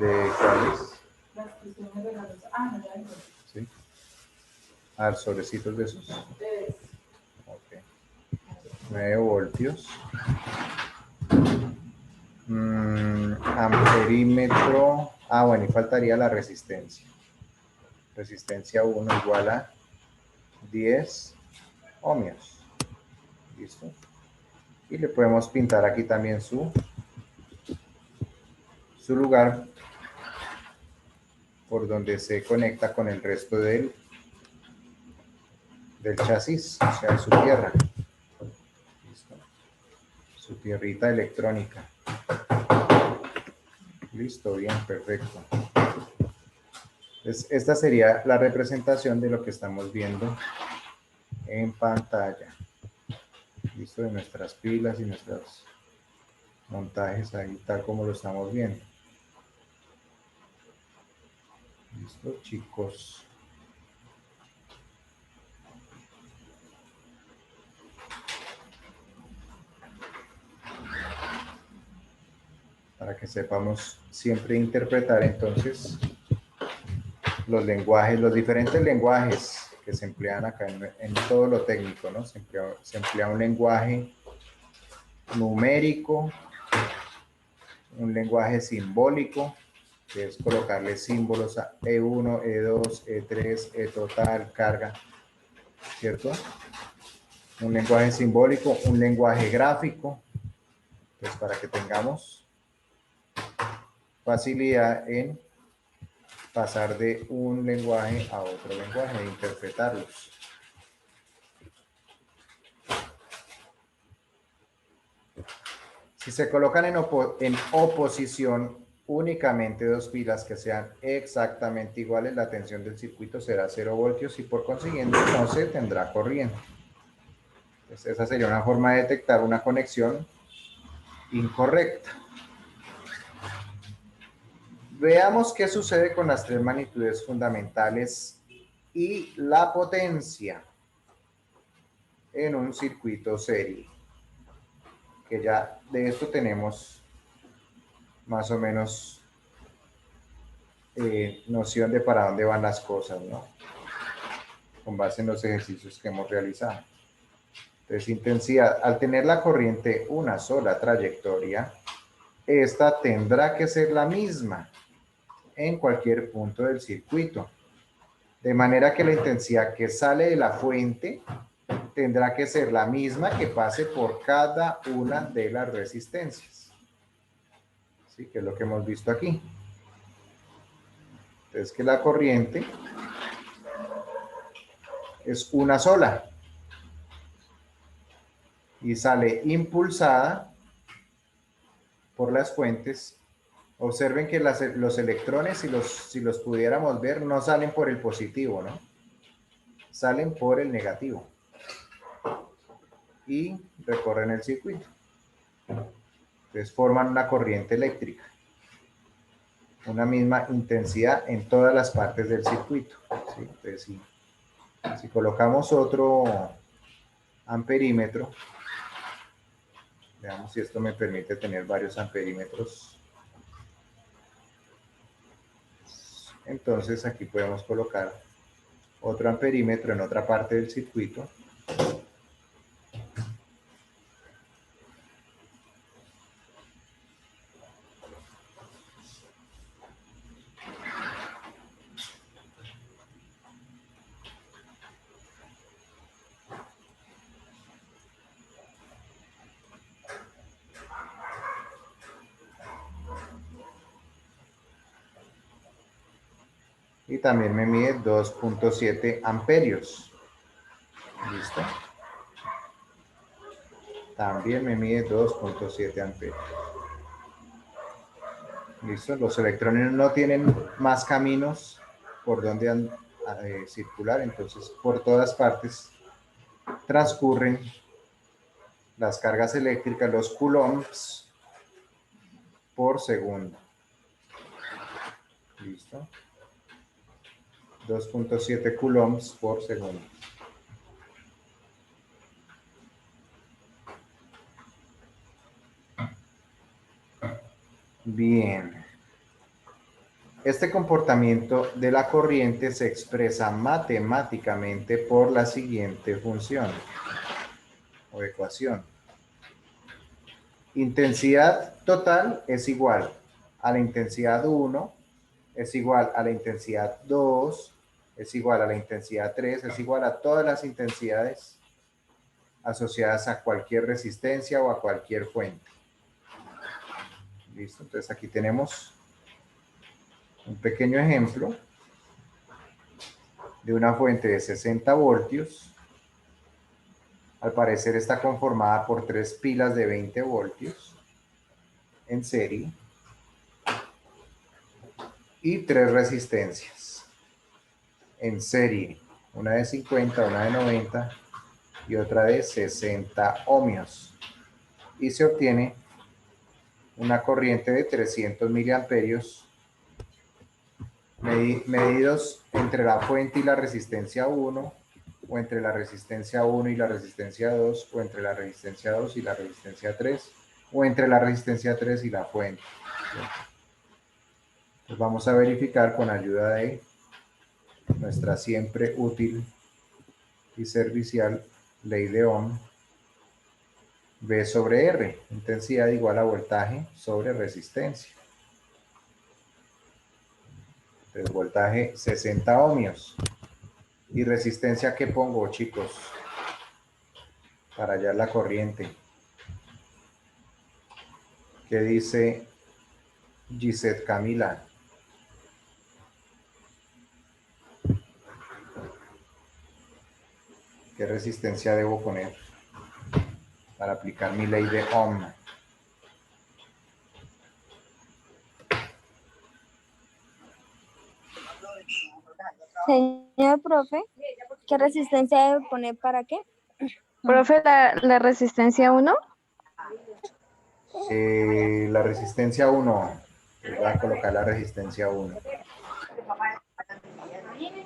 ¿De cuáles? Las que usted me regaló. Ah, no, ya dijo. Sí. A ver, sobrecitos de esos. Ok. 9 voltios. Amperímetro. Ah, bueno, y faltaría la resistencia. Resistencia 1 igual a 10 ohmios. Listo. Y le podemos pintar aquí también su lugar por donde se conecta con el resto del chasis, o sea, su tierra. Listo. Su tierrita electrónica. Listo, bien, perfecto. Entonces, esta sería la representación de lo que estamos viendo en pantalla. Listo, de nuestras pilas y nuestros montajes ahí, tal como lo estamos viendo. Listo, chicos. Para que sepamos siempre interpretar entonces los lenguajes, los diferentes lenguajes que se emplean acá en todo lo técnico, ¿no? Se emplea un lenguaje numérico, un lenguaje simbólico, que es colocarle símbolos a E1, E2, E3, E total, carga, ¿cierto? Un lenguaje simbólico, un lenguaje gráfico, pues para que tengamos facilidad en pasar de un lenguaje a otro lenguaje, e interpretarlos. Si se colocan en oposición únicamente dos pilas que sean exactamente iguales, la tensión del circuito será 0 voltios y por consiguiente no se tendrá corriente. Entonces, esa sería una forma de detectar una conexión incorrecta. Veamos qué sucede con las tres magnitudes fundamentales y la potencia en un circuito serie. Que ya de esto tenemos más o menos noción de para dónde van las cosas, ¿no? Con base en los ejercicios que hemos realizado. Entonces, intensidad, al tener la corriente una sola trayectoria, esta tendrá que ser la misma en cualquier punto del circuito. De manera que la intensidad que sale de la fuente tendrá que ser la misma que pase por cada una de las resistencias. ¿Sí? Que es lo que hemos visto aquí. Entonces, que la corriente es una sola y sale impulsada por las fuentes. Observen que los electrones, si los pudiéramos ver, no salen por el positivo, ¿no? Salen por el negativo y recorren el circuito. Entonces forman una corriente eléctrica, una misma intensidad en todas las partes del circuito, ¿sí? Entonces, si colocamos otro amperímetro, veamos si esto me permite tener varios amperímetros. Entonces aquí podemos colocar otro amperímetro en otra parte del circuito. Y también me mide 2.7 amperios. ¿Listo? También me mide 2.7 amperios. ¿Listo? Los electrones no tienen más caminos por donde circular, entonces por todas partes transcurren las cargas eléctricas, los coulombs por segundo. ¿Listo? 2.7 coulombs por segundo. Bien. Este comportamiento de la corriente se expresa matemáticamente por la siguiente función o ecuación. Intensidad total es igual a la intensidad 1, es igual a la intensidad 2, es igual a la intensidad 3, es igual a todas las intensidades asociadas a cualquier resistencia o a cualquier fuente. Listo, entonces aquí tenemos un pequeño ejemplo de una fuente de 60 voltios. Al parecer está conformada por 3 pilas de 20 voltios en serie y 3 resistencias en serie, una de 50, una de 90 y otra de 60 ohmios. Y se obtiene una corriente de 300 miliamperios medidos entre la fuente y la resistencia 1, o entre la resistencia 1 y la resistencia 2, o entre la resistencia 2 y la resistencia 3, o entre la resistencia 3 y la fuente. Pues vamos a verificar con ayuda de nuestra siempre útil y servicial ley de Ohm. V sobre R, intensidad igual a voltaje sobre resistencia. Entonces, voltaje 60 ohmios. ¿Y resistencia qué pongo, chicos? Para hallar la corriente. ¿Qué dice Gisette Camila? ¿Qué resistencia debo poner para aplicar mi ley de Ohm? Señor profe, ¿qué resistencia debe poner para qué? Profe, la resistencia 1. La resistencia 1. Voy a colocar la resistencia 1.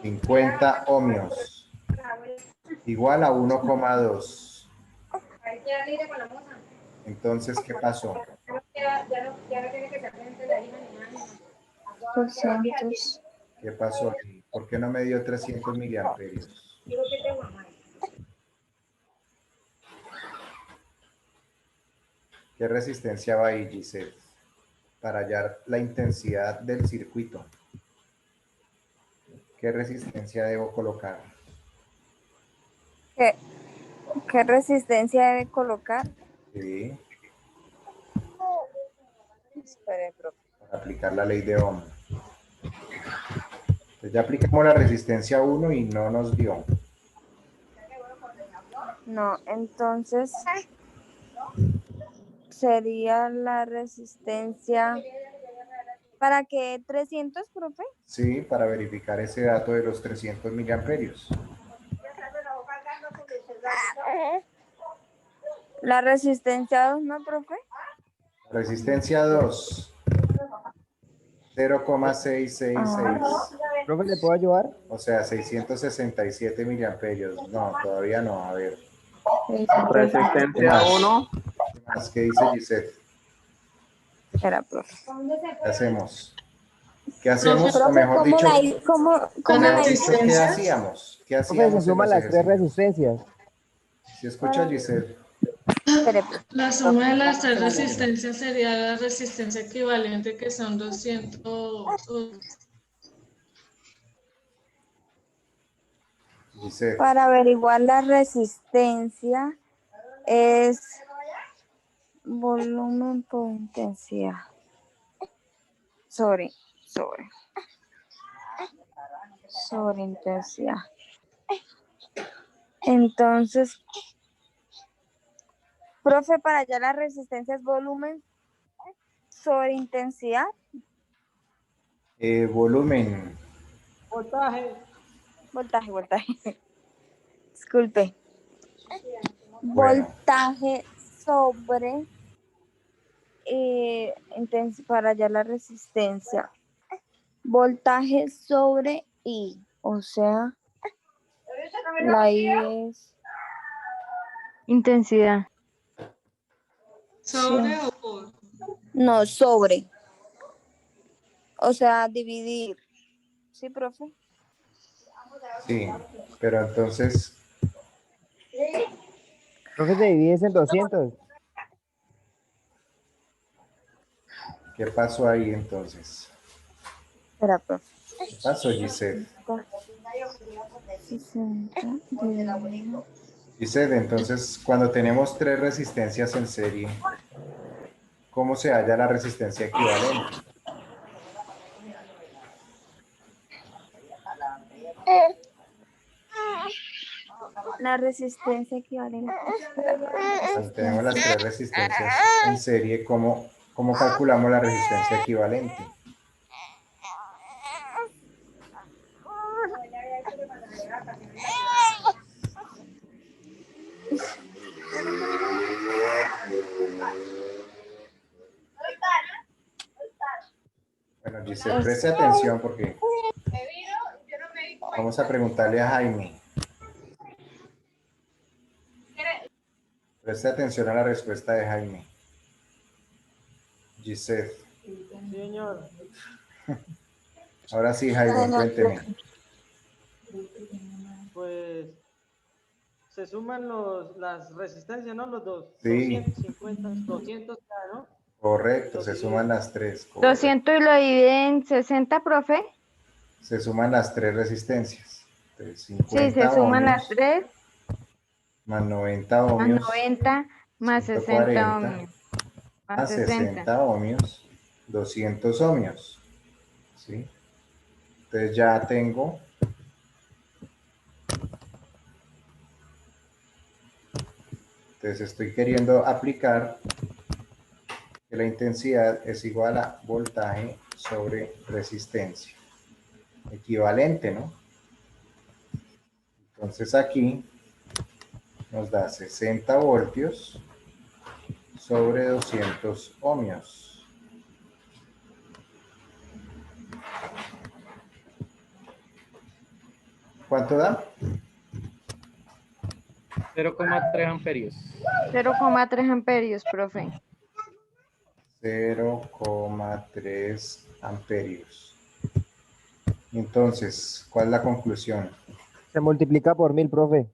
50 ohmios. Igual a 1,2. Entonces, ¿qué pasó? 200. ¿Qué pasó aquí? ¿Por qué no me dio 300 miliamperios? ¿Qué resistencia va ahí, Giselle? Para hallar la intensidad del circuito. ¿Qué resistencia debo colocar? ¿Qué resistencia debe colocar? Sí, Espere, profe. para aplicar la ley de Ohm. Entonces ya aplicamos la resistencia 1 y no nos dio. No, entonces sería la resistencia. ¿Para qué 300, profe? Sí, para verificar ese dato de los 300 miliamperios. La resistencia 2, ¿no, profe? Resistencia 2, 0,666. Profe, ¿le puedo ayudar? O sea, 667 miliamperios. No, todavía no. A ver. Resistencia 1. ¿Qué más? ¿Qué dice Gisette? Espera, profe. ¿Qué hacemos? ¿Qué hacemos? O Profe, mejor dicho, ¿cómo mejor la dicho, ¿qué hacíamos? ¿Qué Profe, se hacíamos en suman los las tres ejercicios? resistencias. ¿Sí escucha, Giselle? Espere, La suma de las tres resistencias sería la resistencia equivalente, que son 200. Giselle. para averiguar la resistencia es volumen por intensidad. Sobre intensidad. Entonces, profe, para hallar la resistencia es volumen sobre intensidad. Volumen. Voltaje. Disculpe. Bueno. Voltaje sobre para hallar la resistencia. Voltaje sobre I. O sea, la I es Intensidad. ¿Sobre Sí. o por? no sobre. O sea, dividir. ¿Sí, profe? Sí, pero entonces, Profe, se divide en 200. ¿qué pasó ahí entonces? Espera, profe. ¿Qué pasó, Giselle? 60 dividido. Giselle, entonces, cuando tenemos tres resistencias en serie, ¿cómo se halla la resistencia equivalente? La resistencia equivalente. Cuando tenemos las tres resistencias en serie, ¿cómo calculamos la resistencia equivalente? Bueno, Giselle, preste atención porque vamos a preguntarle a Jaime. Preste atención a la respuesta de Jaime. Giselle. Señor. Ahora sí, Jaime, cuénteme. Pues se suman las resistencias, ¿no? Los dos. Sí. 250, 200 cada, ¿no? Correcto, se suman las tres. Correcto. 200 y lo divide en 60, profe. Se suman las tres resistencias. Entonces, Sí, 50 se suman ohmios las 3 más 90 más ohmios, 90 más 60 140 ohmios más más 60 ohmios, 200 ohmios. ¿Sí? Entonces ya tengo estoy queriendo aplicar que la intensidad es igual a voltaje sobre resistencia. Equivalente, ¿no? Entonces aquí nos da 60 voltios sobre 200 ohmios. ¿Cuánto da? 0,3 amperios. 0,3 amperios, profe. 0,3 amperios. Entonces, ¿cuál es la conclusión? Se multiplica por 1000, profe.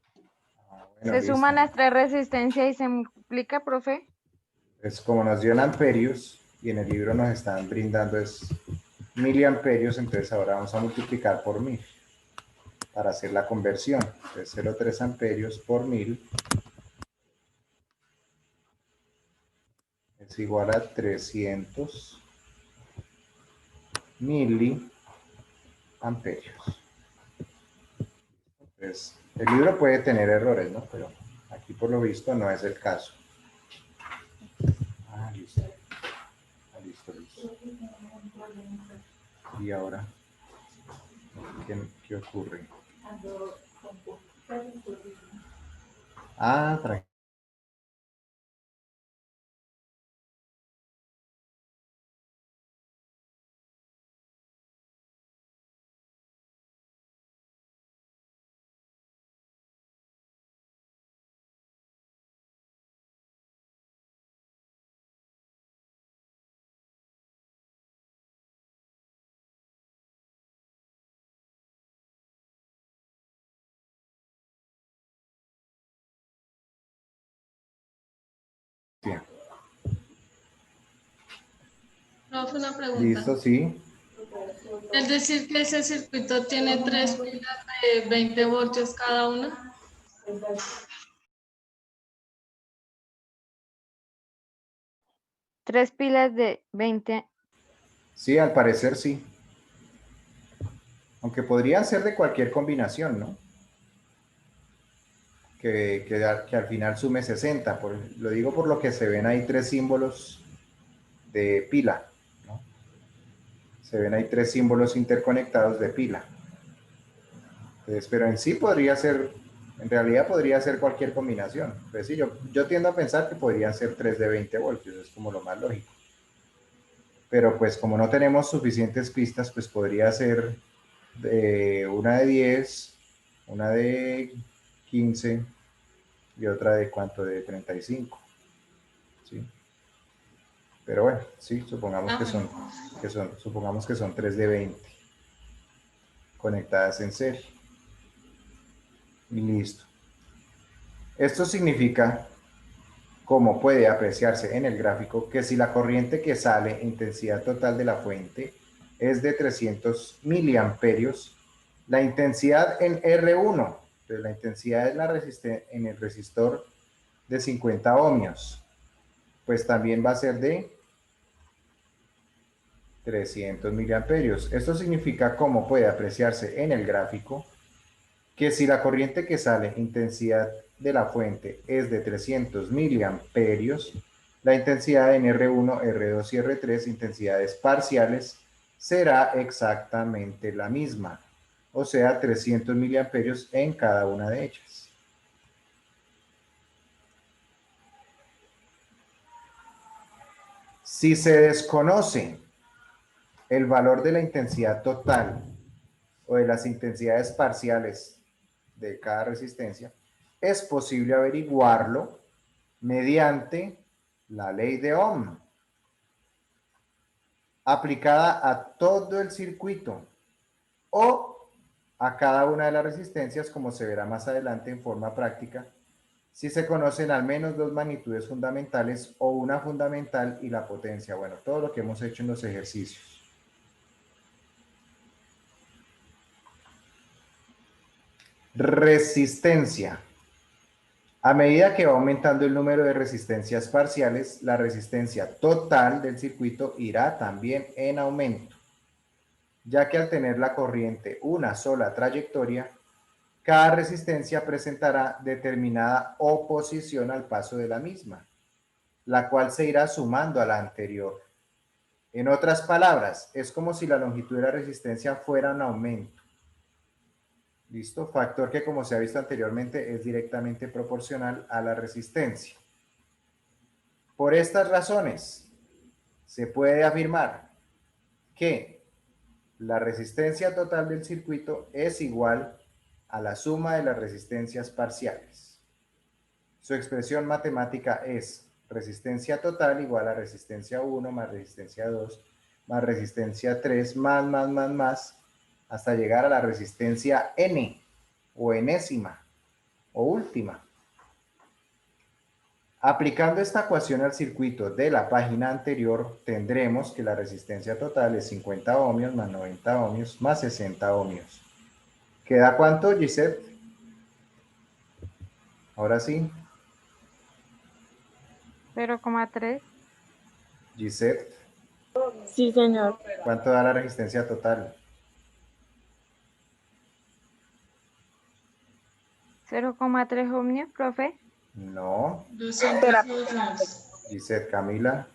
Bueno, Se suman listo. las 3 resistencias y se multiplica, profe. Pues como nos dio en amperios y en el libro nos están brindando es miliamperios, entonces ahora vamos a multiplicar por 1000 para hacer la conversión. Entonces 0,3 amperios por 1000 es igual a 300 miliamperios. Entonces, el libro puede tener errores, ¿no? Pero aquí por lo visto no es el caso. Ah, listo. Ah, listo, listo. Y ahora, ¿qué ocurre? Ah, tranquilo. Profe, una pregunta. Listo, sí. Es decir, que ese circuito tiene 3 pilas de 20 voltios cada una. Tres pilas de 20. Sí, al parecer sí. Aunque podría ser de cualquier combinación, ¿no? Que al final sume 60. Lo digo por lo que se ven ahí tres símbolos de pila, ¿no? Se ven ahí tres símbolos interconectados de pila. Entonces, pero en sí podría ser, en realidad podría ser cualquier combinación. Pues sí, yo tiendo a pensar que podrían ser tres de 20 voltios, es como lo más lógico. Pero pues como no tenemos suficientes pistas, pues podría ser una de 10, una de 15 y otra de cuánto, de 35. ¿Sí? Pero bueno, sí, supongamos Ah, que bueno. supongamos que son 3 de 20 conectadas en serie. Y listo. Esto significa, como puede apreciarse en el gráfico, que si la corriente que sale, intensidad total de la fuente, es de 300 miliamperios, la intensidad en R1, entonces la intensidad en el resistor de 50 ohmios, pues también va a ser de 300 miliamperios. Esto significa, como puede apreciarse en el gráfico, que si la corriente que sale, intensidad de la fuente, es de 300 miliamperios, la intensidad en R1, R2 y R3, intensidades parciales, será exactamente la misma, o sea, 300 miliamperios en cada una de ellas. Si se desconoce el valor de la intensidad total o de las intensidades parciales de cada resistencia, es posible averiguarlo mediante la ley de Ohm, aplicada a todo el circuito o a cada una de las resistencias, como se verá más adelante en forma práctica, si se conocen al menos dos magnitudes fundamentales o una fundamental y la potencia. Bueno, todo lo que hemos hecho en los ejercicios. Resistencia. A medida que va aumentando el número de resistencias parciales, la resistencia total del circuito irá también en aumento, ya que al tener la corriente una sola trayectoria, cada resistencia presentará determinada oposición al paso de la misma, la cual se irá sumando a la anterior. En otras palabras, es como si la longitud de la resistencia fuera un aumento. ¿Listo? Factor que, como se ha visto anteriormente, es directamente proporcional a la resistencia. Por estas razones, se puede afirmar que la resistencia total del circuito es igual a la suma de las resistencias parciales. Su expresión matemática es resistencia total igual a resistencia 1 más resistencia 2 más resistencia 3 más, hasta llegar a la resistencia N o enésima o última. Aplicando esta ecuación al circuito de la página anterior, tendremos que la resistencia total es 50 ohmios más 90 ohmios más 60 ohmios. ¿Queda cuánto, Gisette? Ahora sí. 0,3. Gisette, Sí, señor. ¿cuánto da la resistencia total? 0,3 ohmios, profe. No. 200 ohmios. Gisette, Camila.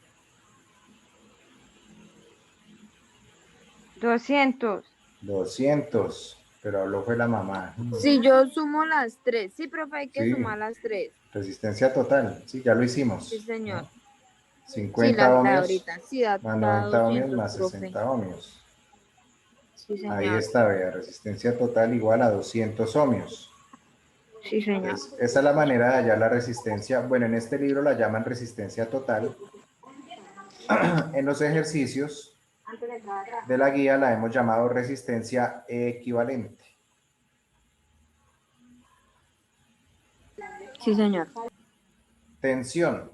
200. 200. Pero habló fue la mamá. Si yo sumo las tres. Sí, profe, hay que Sí. sumar las tres. Resistencia total. Sí, ya lo hicimos. Sí, señor. ¿No? Sí, 50 la ohmios ahorita. Sí, da más 90 ohmios 200, más profe. 60 ohmios. Sí, señor. Ahí está, vea, resistencia total igual a 200 ohmios. Sí, señor. Entonces, esa es la manera de hallar la resistencia. Bueno, en este libro la llaman resistencia total. En los ejercicios de la guía la hemos llamado resistencia equivalente. Sí, señor. Tensión.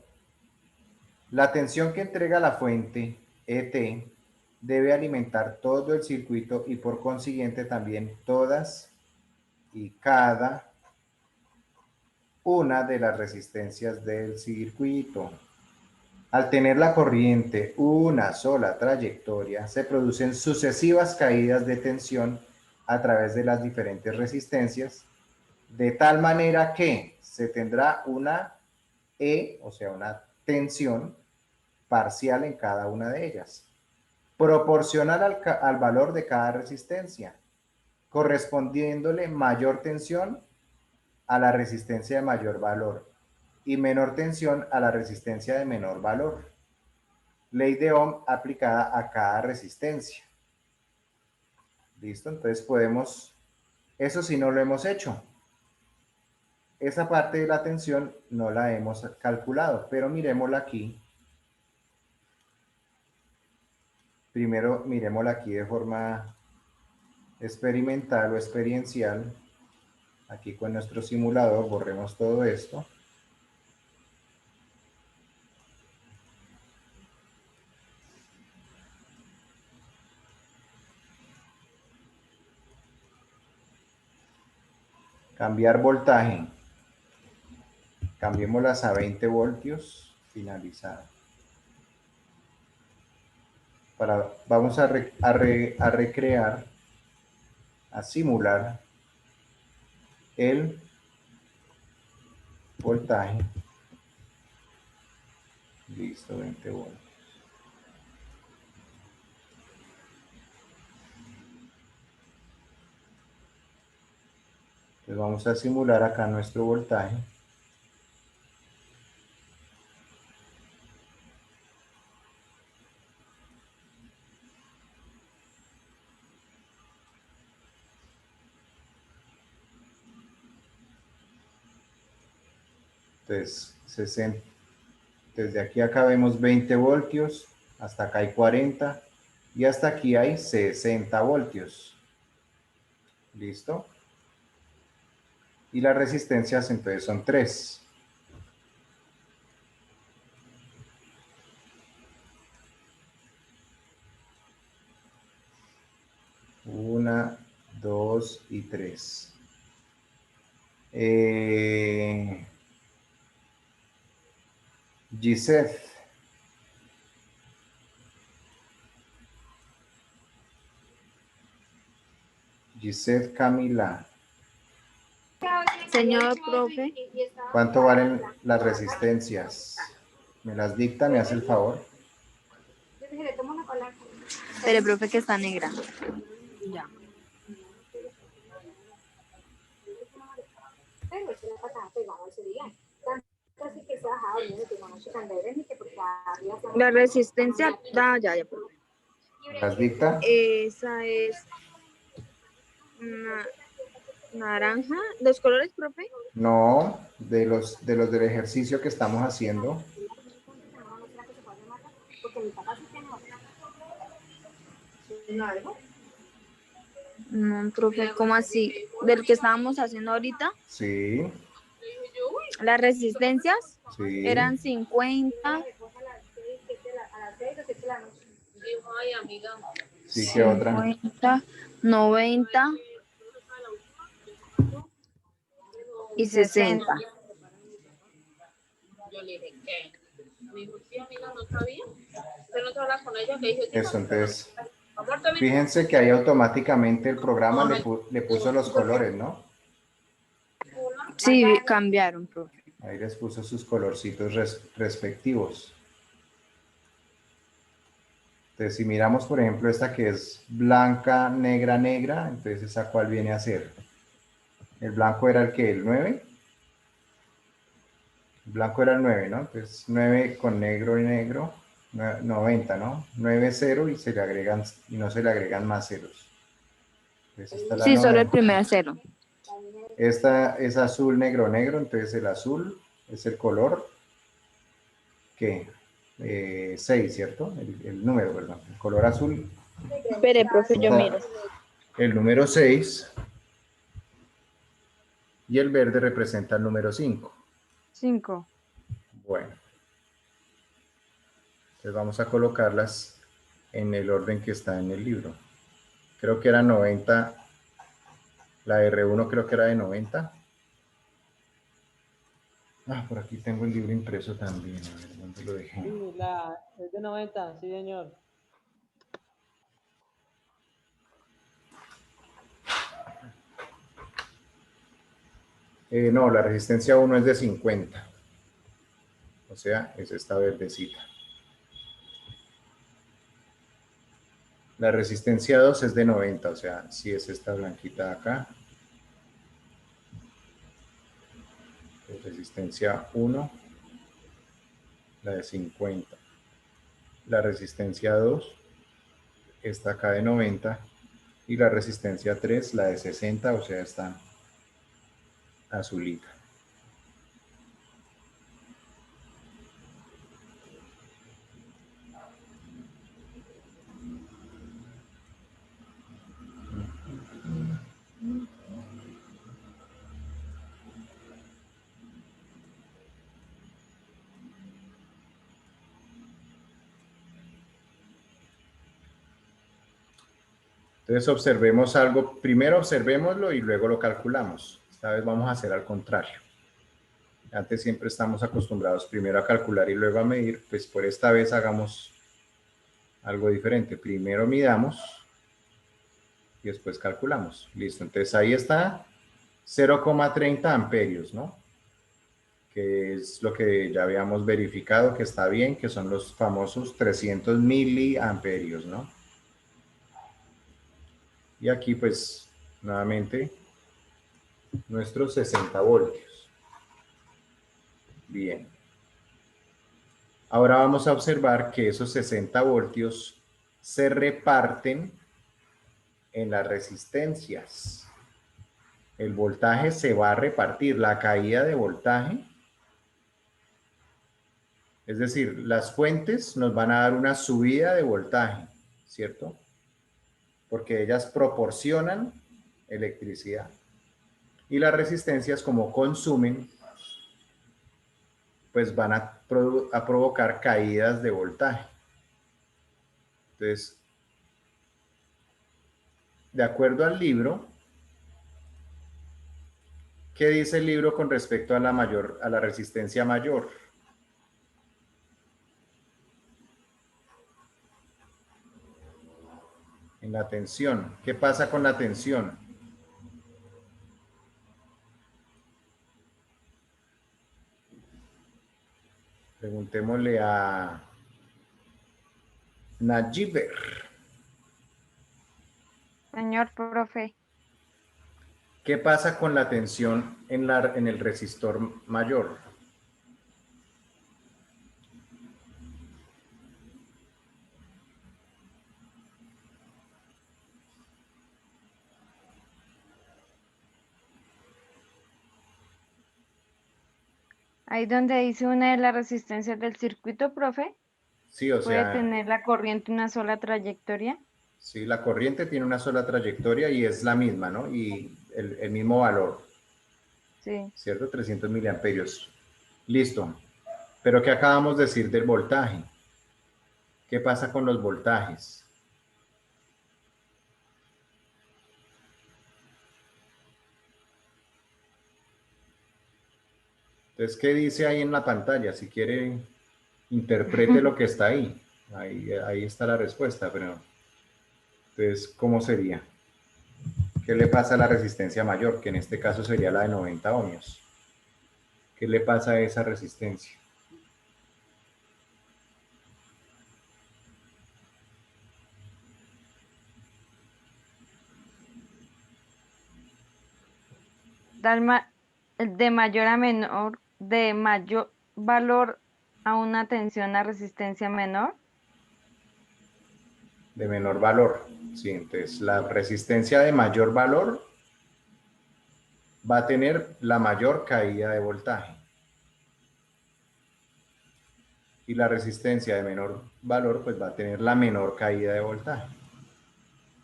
La tensión que entrega la fuente, ET, debe alimentar todo el circuito y por consiguiente también todas y cada una de las resistencias del circuito. Al tener la corriente una sola trayectoria, se producen sucesivas caídas de tensión a través de las diferentes resistencias, de tal manera que se tendrá una E, o sea, una tensión parcial en cada una de ellas, proporcional al valor de cada resistencia, correspondiéndole mayor tensión a la resistencia de mayor valor y menor tensión a la resistencia de menor valor. Ley de Ohm aplicada a cada resistencia. ¿Listo? Entonces podemos, eso sí no lo hemos hecho. Esa parte de la tensión no la hemos calculado, pero miremosla aquí. Primero miremosla aquí de forma experimental o experiencial. Aquí con nuestro simulador borremos todo esto. Cambiar voltaje. Cambiémoslas a 20 voltios. Finalizada. Vamos a recrear, a simular el voltaje. Listo, 20 voltios. Entonces vamos a simular acá nuestro voltaje. Entonces, 60. Desde aquí acá vemos 20 voltios, hasta acá hay 40 y hasta aquí hay 60 voltios. ¿Listo? Y las resistencias entonces son 3. Una, 2 y 3. Gisette. Gisette Camila. Señor profe, ¿Cuánto valen las resistencias? ¿Me las dicta? ¿Me hace el favor? pero profe que está negra. Ya. La resistencia, ya, profe. ¿Me las dicta? Esa es naranja. ¿Los colores, profe? No, del ejercicio que estamos haciendo. No, profe, ¿cómo así? ¿Del que estábamos haciendo ahorita? Sí, Las resistencias sí. eran 50. Ay, amiga. Sí, ¿qué otra? 50, 90 y 60. Yo le dije, ¿qué? Me dijo, sí, amiga, no sabía. Usted no te habla con ella, que dije, Eso, entonces, amor, también. fíjense que ahí automáticamente el programa le puso los colores, ¿no? Sí, cambiaron, profe. Ahí les puso sus colorcitos respectivos. Entonces, si miramos, por ejemplo, esta que es blanca, negra, negra, entonces, ¿esa cuál viene a ser? El blanco era el que, el 9. El blanco era el 9, ¿no? Entonces, 9 con negro y negro, 90, ¿no? 9, 0 y, y no se le agregan más ceros. Entonces, esta es la Sí, solo el 90. primer cero. Esta es azul, negro, negro, entonces el azul es el color que 6, ¿cierto? El número, perdón. El color azul. Espere, profe, yo miro. El número 6 y el verde representa el número 5. 5. Bueno. Entonces vamos a colocarlas en el orden que está en el libro. Creo que era 90. La R1 creo que era de 90. Ah, por aquí tengo el libro impreso también. A ver, ¿dónde lo dejé? Sí, es de 90, sí, señor. No, la resistencia 1 es de 50. O sea, es esta verdecita. La resistencia 2 es de 90, o sea, si es esta blanquita de acá. Resistencia 1, la de 50. La resistencia 2, esta acá de 90. Y la resistencia 3, la de 60, o sea, esta azulita. Entonces observemos algo, primero observémoslo y luego lo calculamos. Esta vez vamos a hacer al contrario. Antes siempre estamos acostumbrados primero a calcular y luego a medir, pues por esta vez hagamos algo diferente. Primero midamos y después calculamos. Listo, entonces ahí está 0,30 amperios, ¿no? Que es lo que ya habíamos verificado que está bien, que son los famosos 300 miliamperios, ¿no? Y aquí pues nuevamente nuestros 60 voltios. Bien. Ahora vamos a observar que esos 60 voltios se reparten en las resistencias. El voltaje se va a repartir, la caída de voltaje. Es decir, las fuentes nos van a dar una subida de voltaje, ¿cierto? Porque ellas proporcionan electricidad. Y las resistencias, como consumen, pues van a provocar caídas de voltaje. Entonces, de acuerdo al libro, ¿qué dice el libro con respecto a la resistencia mayor? En la tensión. ¿Qué pasa con la tensión? Preguntémosle a Najiber. Señor profe, ¿Qué pasa con la tensión en el resistor mayor? ahí donde dice una de las resistencias del circuito, profe, Sí, o puede sea, tener la corriente una sola trayectoria. sí, la corriente tiene una sola trayectoria y es la misma, ¿no? Y el mismo valor, Sí. ¿cierto? 300 miliamperios. Listo. Pero ¿qué acabamos de decir del voltaje? ¿Qué pasa con los voltajes? Entonces, ¿qué dice ahí en la pantalla? Si quiere, interprete lo que está ahí. Ahí está la respuesta, pero entonces, ¿cómo sería? ¿Qué le pasa a la resistencia mayor? Que en este caso sería la de 90 ohmios. ¿Qué le pasa a esa resistencia? Dar de mayor a menor, de mayor valor a una tensión a resistencia menor. De menor valor. Sí, entonces la resistencia de mayor valor va a tener la mayor caída de voltaje. Y la resistencia de menor valor pues va a tener la menor caída de voltaje.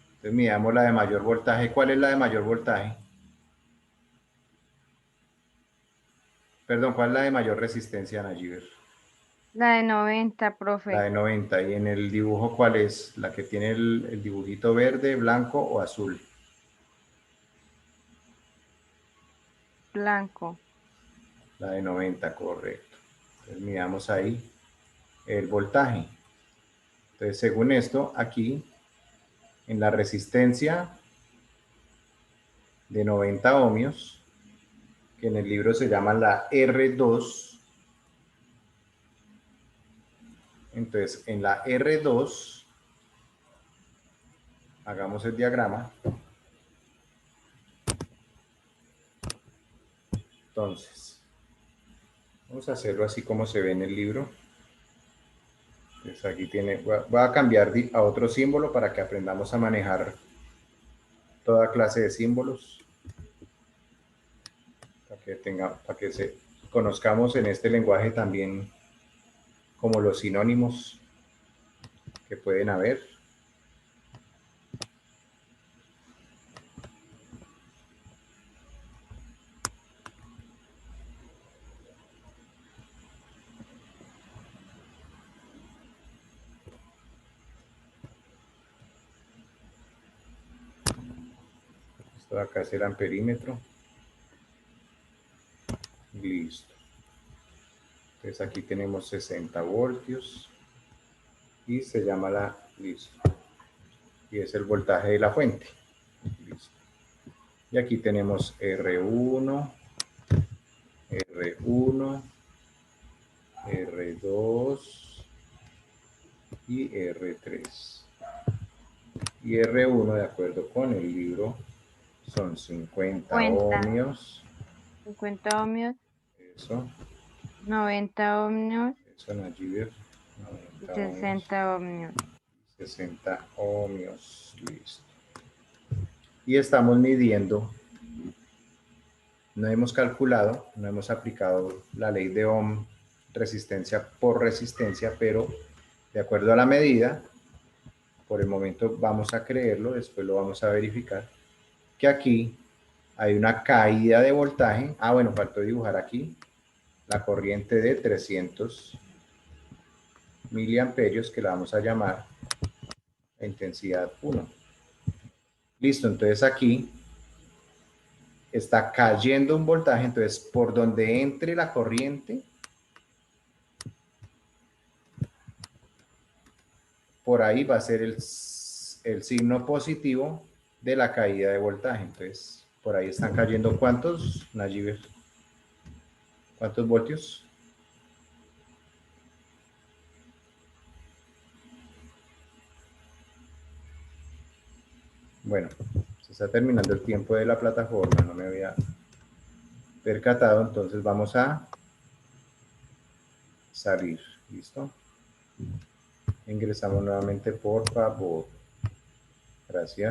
Entonces midamos la de mayor voltaje. ¿Cuál es la de mayor voltaje? Perdón, ¿cuál es la de mayor resistencia, Nayiber? La de 90, La de profe. 90. ¿Y en el dibujo cuál es? ¿La que tiene el dibujito verde, blanco o azul? Blanco. La de 90, correcto. Entonces midamos ahí el voltaje. Entonces, según esto, aquí en la resistencia de 90 ohmios, que en el libro se llama la R2, entonces en la R2, hagamos el diagrama. Entonces, vamos a hacerlo así como se ve en el libro. Entonces aquí tiene, voy a cambiar a otro símbolo para que aprendamos a manejar toda clase de símbolos, para que conozcamos en este lenguaje también como los sinónimos que pueden haber. Esto de acá será amperímetro. Listo. Entonces aquí tenemos 60 voltios. Y se llama listo. Y es el voltaje de la fuente. Listo. Y aquí tenemos R1, R1, R2 y R3. Y R1, de acuerdo con el libro, son 50 ohmios. 50 ohmios, Eso, 90 ohmios, eso Nayiber, y 90 ohmios, 60 ohmios. 60 ohmios, listo. Y estamos midiendo, no hemos calculado, no hemos aplicado la ley de Ohm, resistencia por resistencia, pero de acuerdo a la medida, por el momento vamos a creerlo, después lo vamos a verificar, que aquí hay una caída de voltaje. Ah, bueno, faltó dibujar aquí la corriente de 300 miliamperios, que la vamos a llamar la intensidad 1. Listo, entonces aquí está cayendo un voltaje, entonces por donde entre la corriente, por ahí va a ser el signo positivo de la caída de voltaje. Entonces, por ahí están cayendo, ¿cuántos, Nayiber? ¿Cuántos voltios? Bueno, se está terminando el tiempo de la plataforma, no me había percatado, entonces vamos a salir. ¿Listo? Ingresamos nuevamente, por favor. Gracias.